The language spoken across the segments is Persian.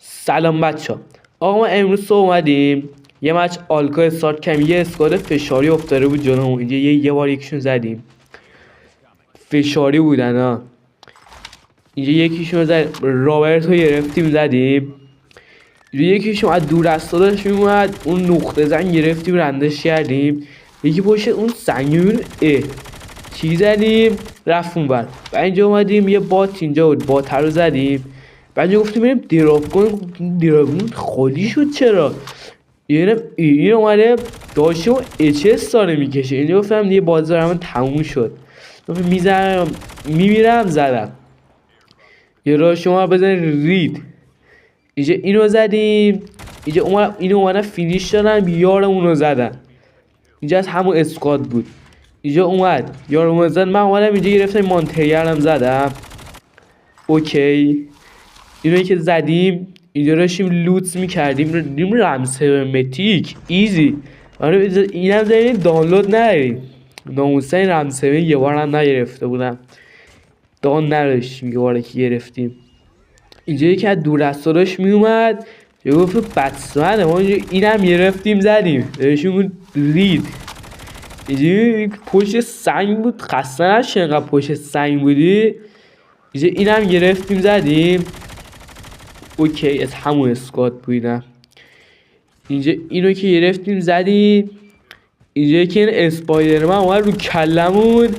سلام بچه ها. آقا ما امروز صبح اومدیم یه مچ آلکا استارت کردیم. یه اسکواد فشاری افتاده بود جلومون. اینجا یه بار یکیشون زدیم، فشاری بودن ها. اینجا یکیشون زد، رابرتو گرفتیم زدیم. یکیشون از دور از داشت میومد، اون نقطه زن گرفتیم رندش کردیم. یکی پشت اون سنگون چی زدیم رفت اونور. و اینجا اومدیم یه بات اینجا بود، بات رو زدیم. بعد گفتیم بریم دراپ کنیم، دراپمون خالی شد. چرا؟ این اومده داشته و اچس داره میکشه. اینجا گفتم یه بازار همون تموم شد، میزنم میمیرم زدم. یه راه شما بزنید رید. اینجا اینو زدیم. اینجا اینو اومدن فینیش دادن، یارمون رو زدن. اینجا از همون اسکواد بود. اینجا اومد یارمون زد، من اومدم اینجا گرفتم مانتریالم زدم. اوکی، اینو که زدیم اینجا داشتیم لوت میکردیم. رمسه متیک ایزی. اینم زدیم دانلود نداریم. ناموسا این رمسه یه بار هم نگرفته بودم، دان نداشتیم یه بار که گرفتیم. اینجا یکی از دور از داشت میومد، یه گفت بتسمنه. ما اینم گرفتیم زدیم. داشتیم رید. اینجا پشت سنگ بود، خسته نشد انقدر پشت سنگ بودی. اینجا اینم گرفتیم زدیم. اوکی، از همون اسکواد بودم. اینجا اینو که گرفتیم زدیم. اینجا که این اسپایدرمن اومد رو کلمون،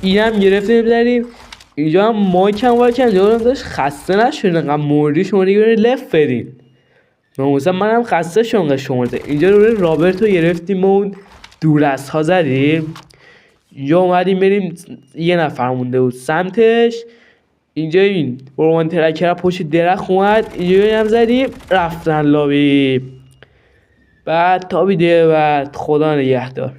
اینم گرفتیم زدیم. اینجا هم مایکم واکن جوانم داشت خسته نشد انقدر مردی. شما دیگه لفت برین. ناموسا منم خسته شدم شما. اینجا رو رابرتو گرفتیم و دور از ها زدیم. اینجا اومدیم بریم، یه نفر مونده بود سمتش. اینجا این بروان ترکر پشت درخت اومد، اینجا هم زدیم رفتن لابی. بعد تا ویدیو بعد خدا نگهدار.